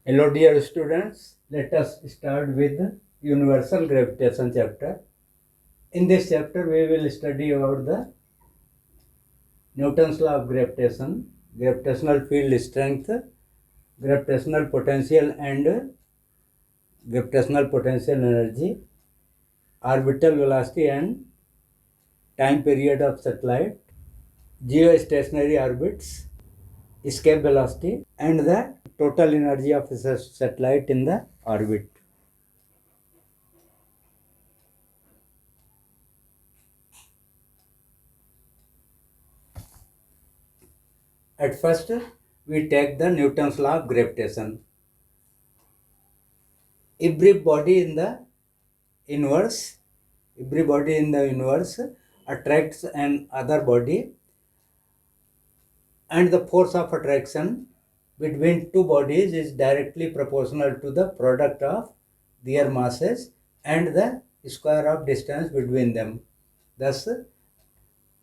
Hello dear students, let us start with universal gravitation chapter. In this chapter we will study about the Newton's law of gravitation, gravitational field strength, gravitational potential and gravitational potential energy, orbital velocity and time period of satellite, geostationary orbits, escape velocity and the total energy of the satellite in the orbit. At first, we take the Newton's law of gravitation. Every body in the universe, every body in the universe attracts an other body, and the force of attraction between two bodies is directly proportional to the product of their masses and the square of distance between them. Thus,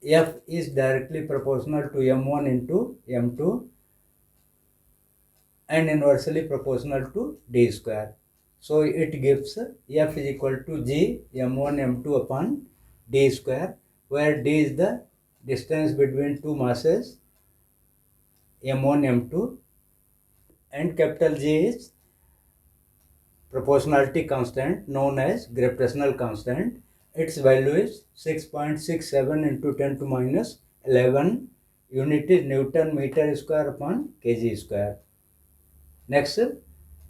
F is directly proportional to m1 into m2 and inversely proportional to d square. So it gives F is equal to G m1 m2 upon d square, where d is the distance between two masses m1 m2 and capital G is proportionality constant known as gravitational constant. Its value is 6.67 into 10 to minus 11. Unit is Newton meter square upon kg square. Next,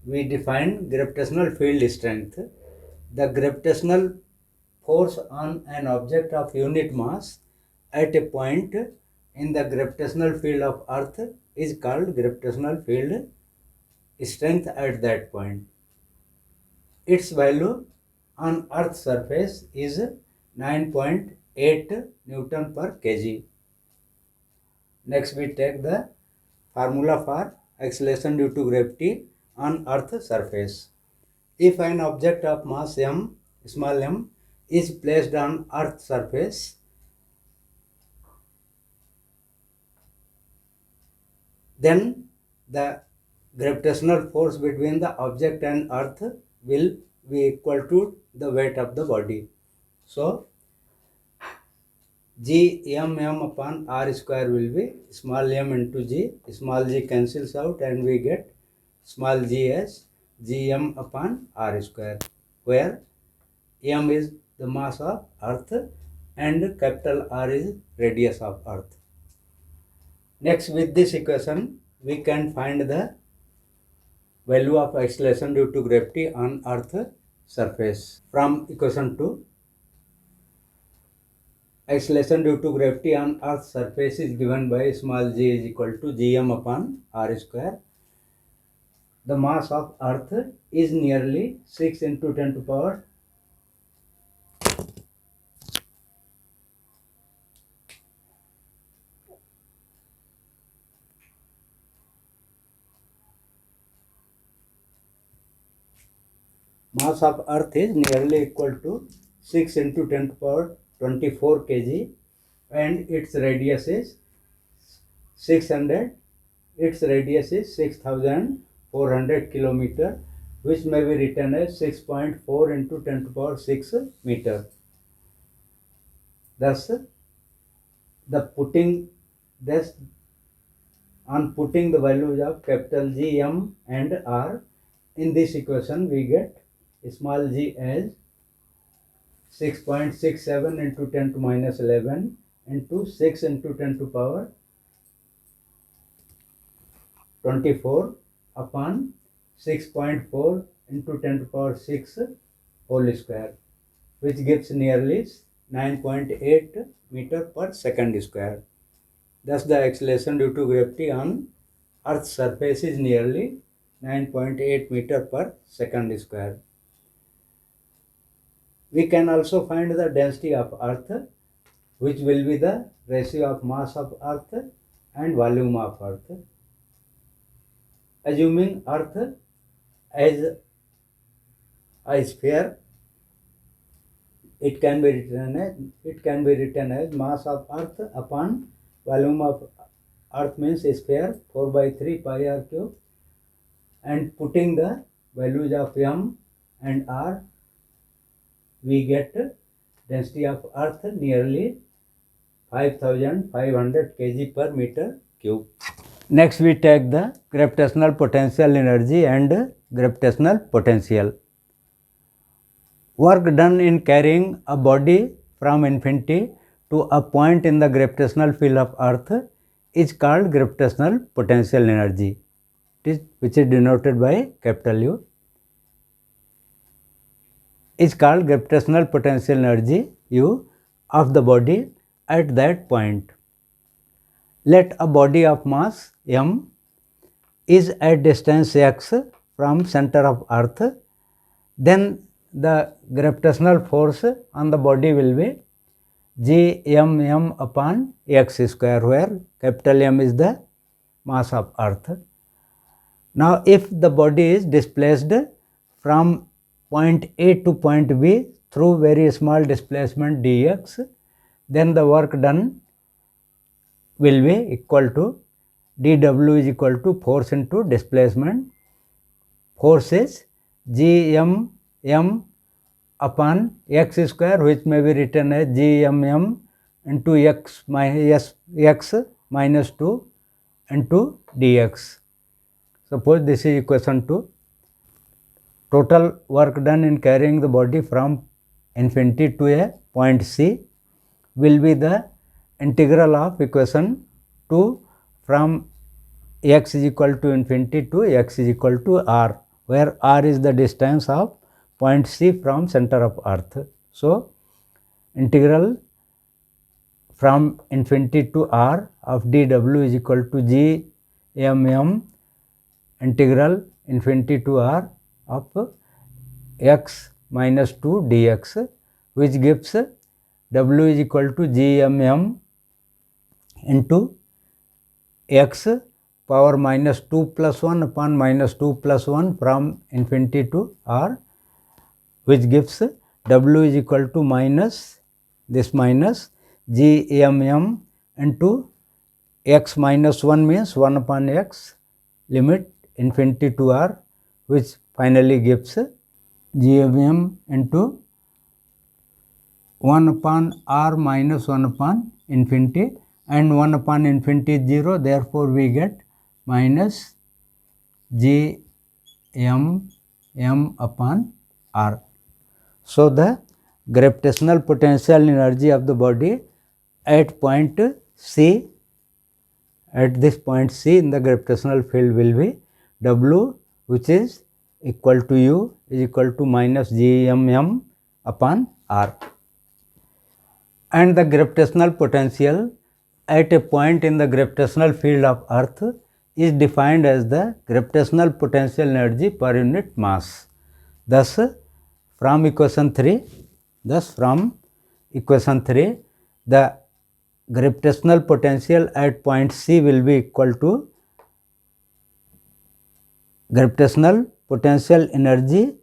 we define gravitational field strength. The gravitational force on an object of unit mass at a point in the gravitational field of Earth is called gravitational field strength at that point. Its value on Earth's surface is 9.8 Newton per kg. Next, we take the formula for acceleration due to gravity on Earth's surface. If an object of mass m, small m, is placed on Earth's surface, then the gravitational force between the object and Earth will be equal to the weight of the body. So, G m upon r square will be small m into g. Small g cancels out and we get small g as gm upon r square, where m is the mass of Earth and capital R is radius of Earth. Next, with this equation, we can find the value of acceleration due to gravity on Earth surface. From equation 2, acceleration due to gravity on Earth's surface is given by small g is equal to gm upon r square. The mass of Earth is nearly 6 into 10 to power mass of Earth is nearly equal to 6 into 10 to power 24 kg and its radius is 600. Its radius is 6400 kilometer, which may be written as 6.4 into 10 to power 6 meter. Thus, thus on putting the values of capital G, M and R in this equation, we get small g as 6.67 into 10 to minus 11 into 6 into 10 to power 24 upon 6.4 into 10 to power 6 whole square, which gives nearly 9.8 meter per second square. Thus, the acceleration due to gravity on Earth's surface is nearly 9.8 meter per second square. We can also find the density of Earth, which will be the ratio of mass of Earth and volume of Earth. Assuming Earth as a sphere, it can be written as mass of Earth upon volume of Earth means sphere 4 by 3 pi r cube and putting the values of m and r, we get density of earth nearly 5500 kg per meter cube. Next we take the gravitational potential energy and gravitational potential. Work done in carrying a body from infinity to a point in the gravitational field of earth is called gravitational potential energy, which is denoted by capital U, is called gravitational potential energy U of the body at that point. Let a body of mass m is at distance x from center of earth, then the gravitational force on the body will be Gmm upon x square, where capital M is the mass of earth. Now if the body is displaced from point A to point B through very small displacement dx, then the work done will be equal to dw is equal to force into displacement. Force is Gmm upon x square, which may be written as Gmm into x minus 2 into dx. Suppose this is equation 2. Total work done in carrying the body from infinity to a point C will be the integral of equation 2 from x is equal to infinity to x is equal to r, where r is the distance of point C from center of earth. So integral from infinity to r of dw is equal to Gmm integral infinity to r of x minus 2 dx, which gives w is equal to Gmm into x power minus 2 plus 1 upon minus 2 plus 1 from infinity to r, which gives w is equal to minus this minus Gmm into x minus 1 means 1 upon x limit infinity to r, which finally gives Gmm into 1 upon r minus 1 upon infinity, and 1 upon infinity is 0, therefore we get minus Gmm upon r. So the gravitational potential energy of the body at point C, at this point C in the gravitational field will be W, which is equal to U is equal to minus Gmm upon r. And the gravitational potential at a point in the gravitational field of earth is defined as the gravitational potential energy per unit mass. Thus from equation 3, the gravitational potential at point C will be equal to gravitational potential energy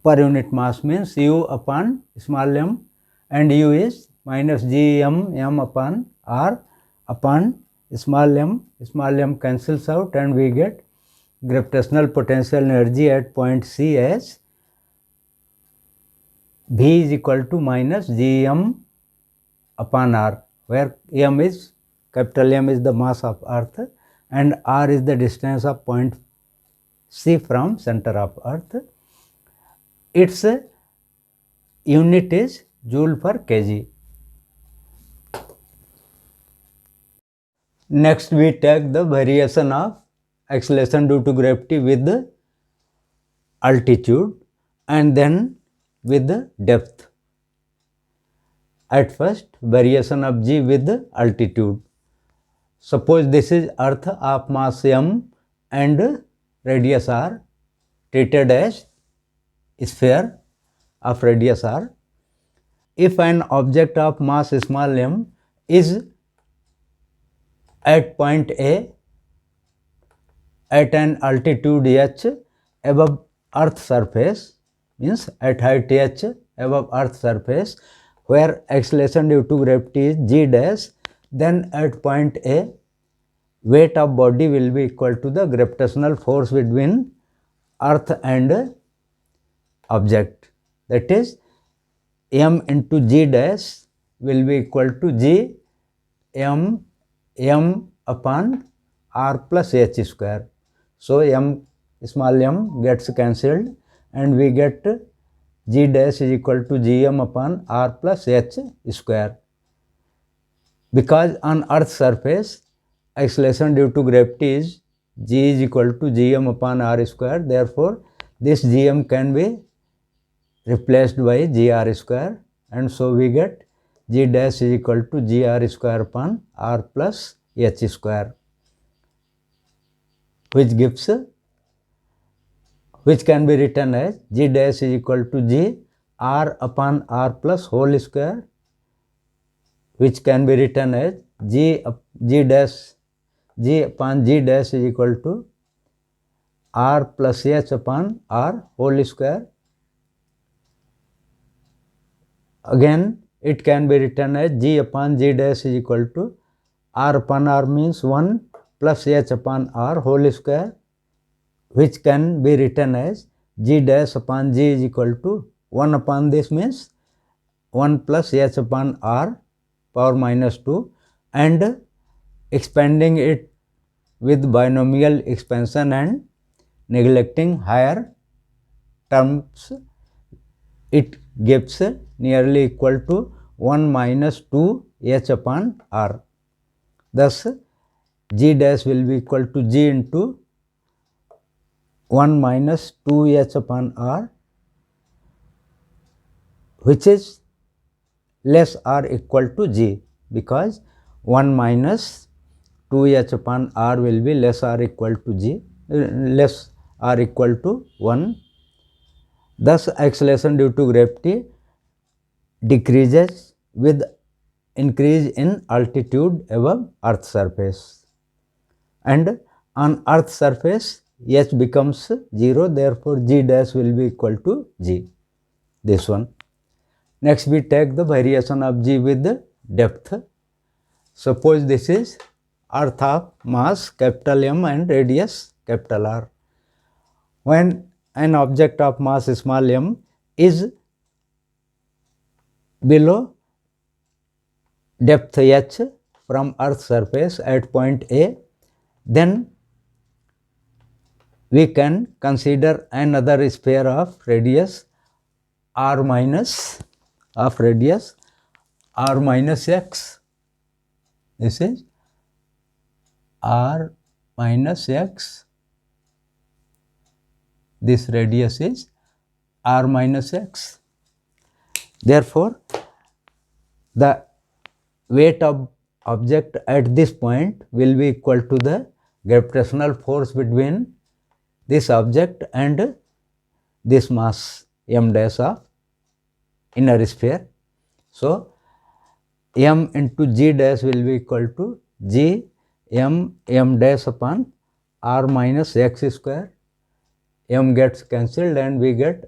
per unit mass, means U upon small m, and U is minus Gmm upon r upon small m cancels out, and we get gravitational potential energy at point C as V is equal to minus Gm upon r, where m is, capital M is the mass of earth and r is the distance of point C from center of earth. Its unit is joule per kg. Next we take the variation of acceleration due to gravity with altitude and then with depth. At first, variation of g with altitude. Suppose this is earth of mass m and radius r, treated as sphere of radius r. If an object of mass small m is at point A at an altitude h above earth surface, means at height h above earth surface, where acceleration due to gravity is g dash, then at point A weight of body will be equal to the gravitational force between earth and object. That is, m into g dash will be equal to g m upon r plus h square. So small m gets cancelled and we get g dash is equal to gm upon r plus h square. Because on earth's surface acceleration due to gravity is g is equal to gm upon r square, therefore this gm can be replaced by gr square, and so we get g dash is equal to gr square upon r plus h square, which can be written as g dash is equal to g r upon r plus whole square, which can be written as g upon g dash is equal to r plus h upon r whole square. Again, it can be written as g upon g dash is equal to r upon r means 1 plus h upon r whole square, which can be written as g dash upon g is equal to 1 upon this means 1 plus h upon r power minus 2, and expanding it with binomial expansion and neglecting higher terms, it gives nearly equal to 1 minus 2 h upon r. Thus, g dash will be equal to g into 1 minus 2 h upon r, which is less or equal to g, because 1 minus 2 h upon r will be less or equal to g, less or equal to 1. Thus, acceleration due to gravity decreases with increase in altitude above Earth's surface, and on Earth's surface h becomes 0, therefore g dash will be equal to g, this one. Next, we take the variation of g with depth. Suppose this is Earth of mass capital M and radius capital R. When an object of mass small m is below depth h from Earth's surface at point A, then we can consider another sphere of radius r minus x. This is r minus x. This radius is r minus x. Therefore, the weight of object at this point will be equal to the gravitational force between this object and this mass m dash of inner sphere. So, m into g dash will be equal to g m dash upon r minus x square. M gets cancelled and we get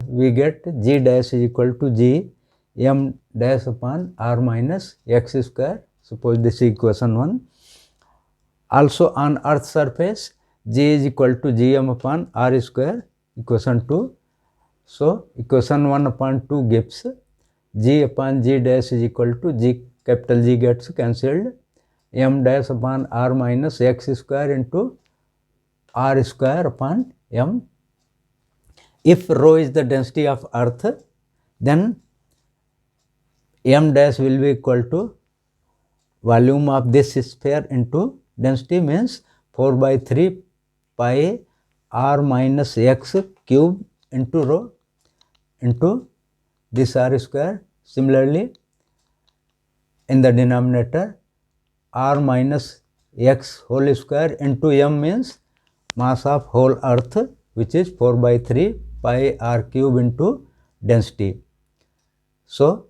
g dash is equal to g m dash upon r minus x square. Suppose this is equation 1. Also on Earth's surface, g is equal to gm upon r square, equation 2. So, equation 1 upon 2 gives g upon g dash is equal to g, capital G gets cancelled, m dash upon r minus x square into r square upon m. If rho is the density of Earth, then m dash will be equal to volume of this sphere into density, means 4 by 3 pi r minus x cube into rho into this r square. Similarly, in the denominator, r minus x whole square into m means mass of whole Earth, which is 4 by 3 pi r cube into density. So,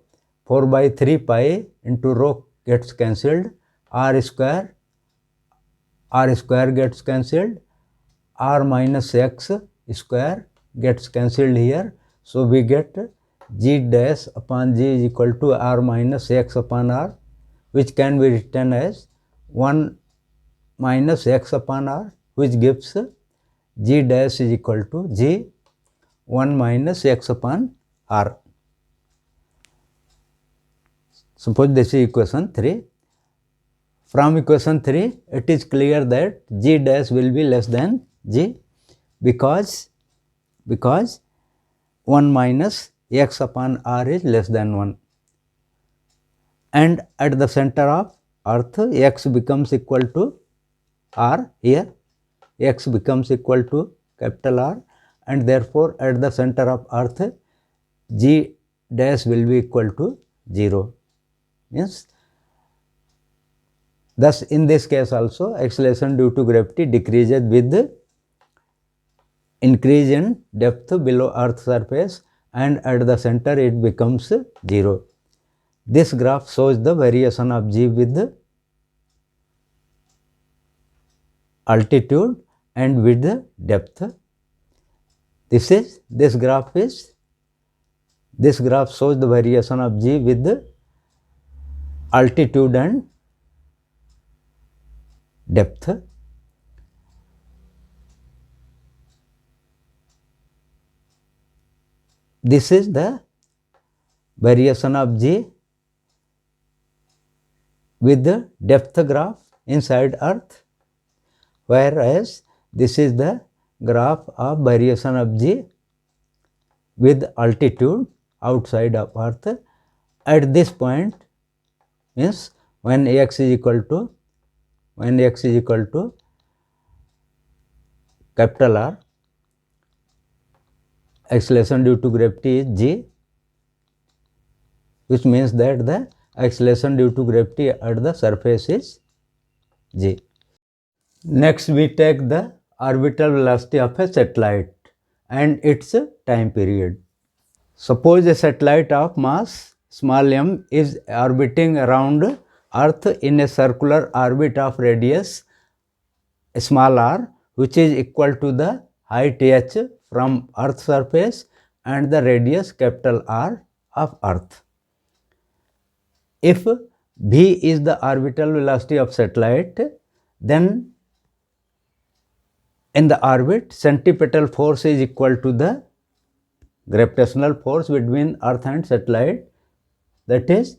4 by 3 pi into rho gets cancelled, r square gets cancelled, r minus x square gets cancelled here. So, we get g dash upon g is equal to r minus x upon r, which can be written as 1 minus x upon r, which gives g dash is equal to g 1 minus x upon r. Suppose this is equation 3. From equation 3, it is clear that g dash will be less than g because 1 minus x upon r is less than 1. And at the center of earth, x becomes equal to r here. X becomes equal to capital R, and therefore at the center of earth, g dash will be equal to 0. Yes. Thus, in this case also, acceleration due to gravity decreases with increase in depth below Earth's surface, and at the center it becomes 0. This graph shows the variation of g with altitude and with depth. This graph shows the variation of g with altitude and depth. This is the variation of g with the depth graph inside Earth, whereas this is the graph of variation of g with altitude outside of Earth. At this point, means when x is equal to capital R, acceleration due to gravity is g, which means that the acceleration due to gravity at the surface is g. Next, we take the orbital velocity of a satellite and its time period. Suppose a satellite of mass small m is orbiting around Earth in a circular orbit of radius small r, which is equal to the height h from Earth's surface and the radius capital R of Earth. If v is the orbital velocity of satellite, then in the orbit, centripetal force is equal to the gravitational force between Earth and satellite, that is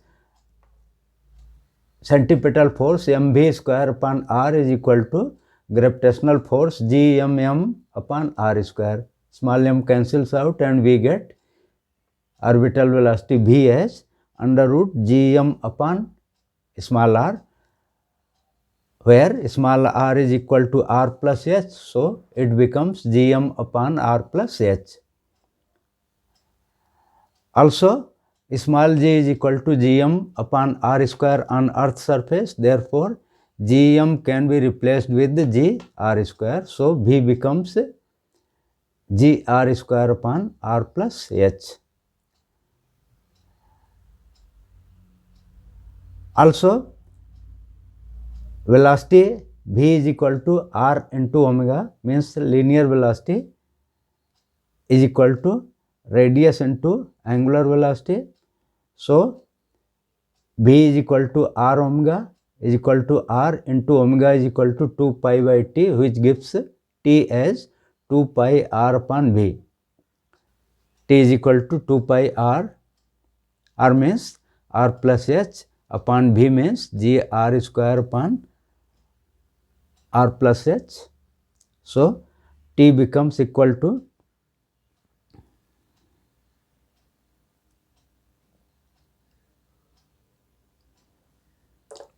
centripetal force mv square upon r is equal to gravitational force gmm upon r square. Small m cancels out and we get orbital velocity v as under root gm upon small r, where small r is equal to r plus h, so it becomes gm upon r plus h. Also, small g is equal to gm upon r square on Earth's surface, therefore gm can be replaced with g r square, so v becomes g r square upon r plus h. Also, velocity v is equal to r into omega, means linear velocity is equal to radius into angular velocity. So, v is equal to r omega is equal to r into omega is equal to 2 pi by t, which gives t as 2 pi r upon v. T is equal to 2 pi r, r means r plus h upon v means g r square upon r plus h. So, t becomes equal to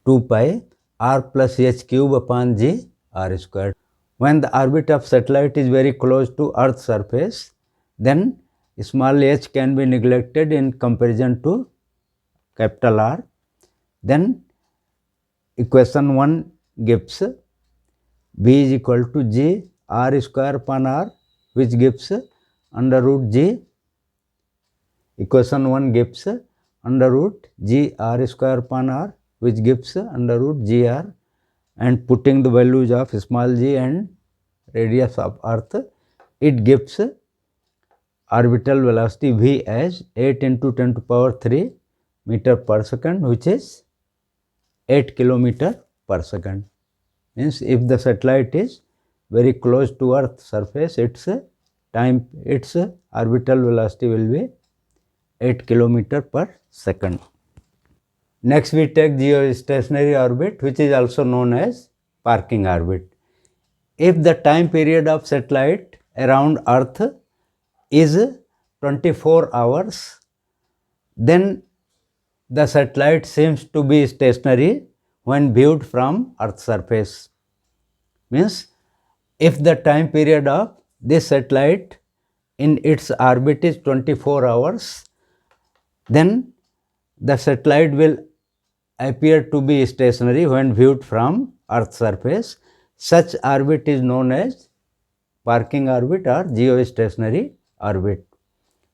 2 pi r plus h cube upon g r square. When the orbit of satellite is very close to Earth's surface, then small h can be neglected in comparison to capital R. Then equation 1 gives v is equal to g r square upon r, which gives under root g. Equation 1 gives under root g r square upon r, which gives under root g r, and putting the values of small g and radius of Earth, it gives orbital velocity v as 8 into 10 to power 3 meter per second, which is 8 kilometer per second. Means if the satellite is very close to Earth surface, its orbital velocity will be 8 km per second. Next we take geostationary orbit, which is also known as parking orbit. If the time period of satellite around Earth is 24 hours, then the satellite seems to be stationary when viewed from Earth's surface. Means if the time period of this satellite in its orbit is 24 hours, then the satellite will appear to be stationary when viewed from Earth's surface. Such orbit is known as parking orbit or geostationary orbit.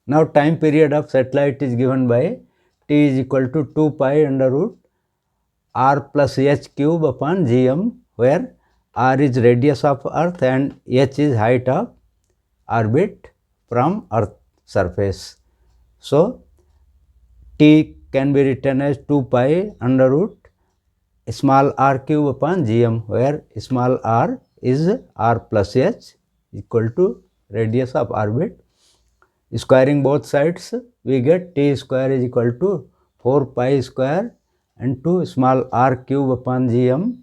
Now time period of satellite is given by t is equal to 2 pi under root r plus h cube upon gm, where r is radius of Earth and h is height of orbit from Earth surface. So t can be written as 2 pi under root small r cube upon gm, where small r is r plus h equal to radius of orbit. Squaring both sides, we get t square is equal to 4 pi square into small r cube upon gm.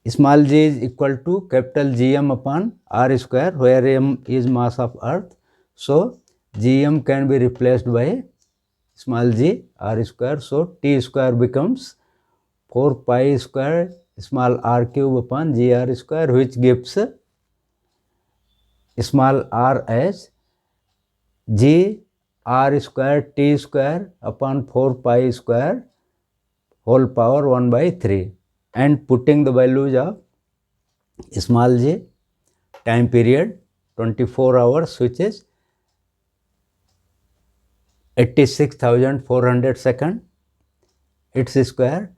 Small g is equal to capital Gm upon r square, where m is mass of Earth. So Gm can be replaced by small g r square. So t square becomes 4 pi square small r cube upon gr square, which gives small r as g r square t square upon 4 pi square whole power 1 by 3. And putting the values of small g, time period 24 hours, which is 86,400 seconds, its square,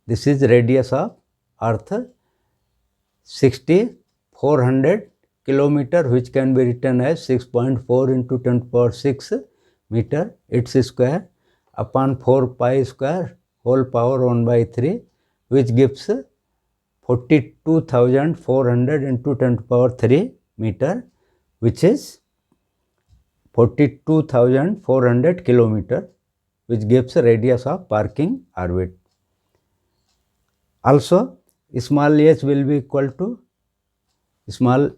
this is radius of Earth 6,400 kilometer, which can be written as 6.4 into 10 to the power 6 meter, its square upon 4 pi square whole power 1 by 3, which gives 42,400 into 10 to the power 3 meter, which is 42,400 kilometer, which gives a radius of parking orbit. Also, small h will be equal to small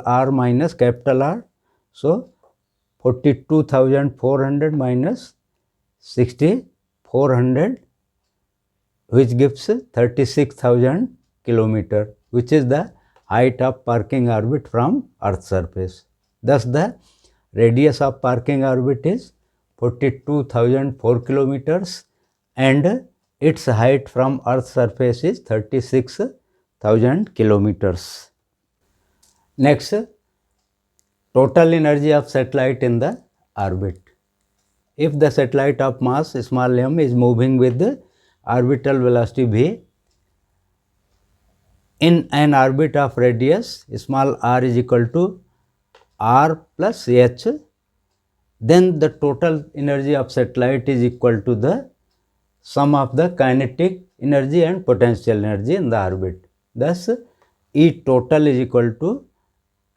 r minus capital R. So 42,400 minus 6,400, which gives 36,000 kilometer, which is the height of parking orbit from Earth's surface. Thus the radius of parking orbit is 42,004 kilometers and its height from Earth's surface is 36,000 kilometers. Next, total energy of satellite in the orbit. If the satellite of mass small m is moving with the orbital velocity v in an orbit of radius small r is equal to r plus h, then the total energy of satellite is equal to the sum of the kinetic energy and potential energy in the orbit. Thus, E total is equal to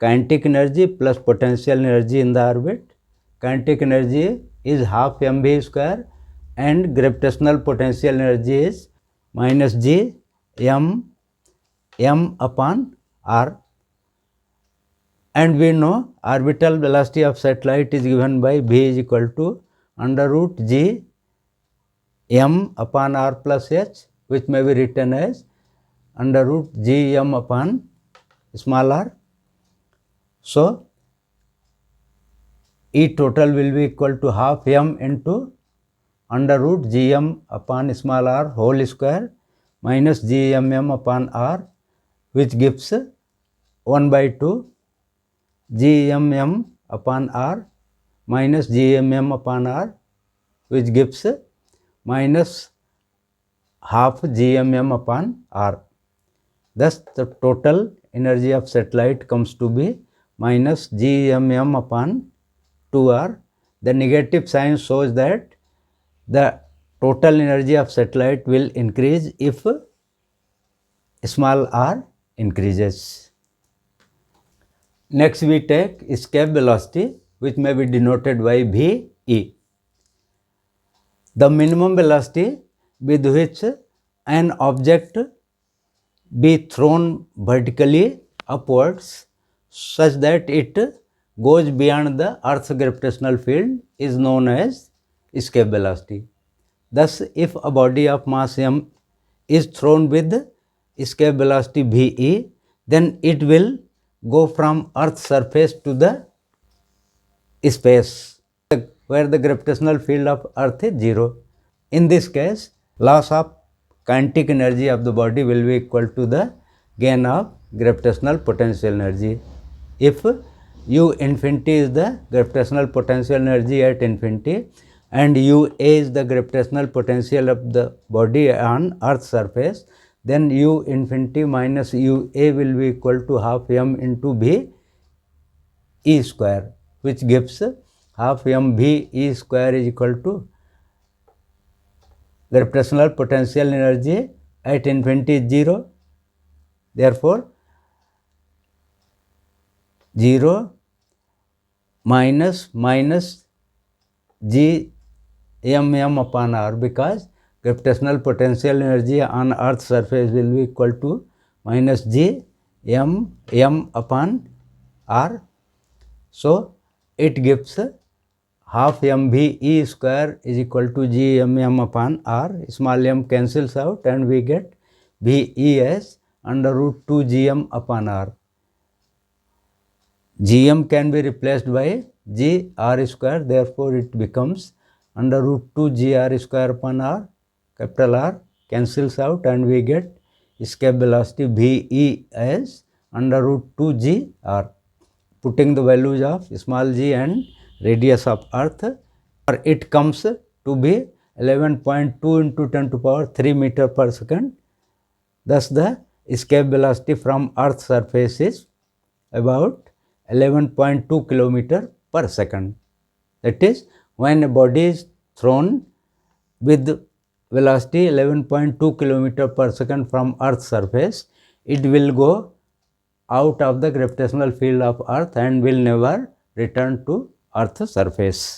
kinetic energy plus potential energy in the orbit. Kinetic energy is half mv square and gravitational potential energy is minus g m upon r. And we know orbital velocity of satellite is given by v is equal to under root g m upon r plus h, which may be written as under root g m upon small r. So E total will be equal to half m into under root g m upon small r whole square minus g m upon r, which gives 1 by 2 g m upon r minus g m upon r, which gives minus half g m upon r. Thus, the total energy of satellite comes to be minus g m upon 2r. The negative sign shows that the total energy of satellite will increase if small r increases. Next we take escape velocity, which may be denoted by Ve. The minimum velocity with which an object be thrown vertically upwards such that it goes beyond the Earth's gravitational field is known as escape velocity. Thus, if a body of mass m is thrown with escape velocity Ve, then it will go from Earth's surface to the space where the gravitational field of Earth is 0. In this case, loss of kinetic energy of the body will be equal to the gain of gravitational potential energy. If U infinity is the gravitational potential energy at infinity and UA is the gravitational potential of the body on Earth's surface, then U infinity minus UA will be equal to half m into V E square, which gives half m V E square is equal to gravitational potential energy at infinity is 0. Therefore, 0 minus G m upon r, because gravitational potential energy on Earth's surface will be equal to minus G m upon r. So, it gives half mv e square is equal to G m upon r. Small m cancels out and we get V as under root 2 Gm upon r. Gm can be replaced by G r square, therefore it becomes under root 2 G r square upon r. Capital R cancels out and we get escape velocity Ve as under root 2 G r. Putting the values of small g and radius of Earth, it comes to be 11.2 into 10 to power 3 meter per second. Thus, the escape velocity from Earth's surface is about 11.2 kilometer per second. That is, when a body is thrown with velocity 11.2 kilometer per second from Earth's surface, it will go out of the gravitational field of Earth and will never return to Earth's surface.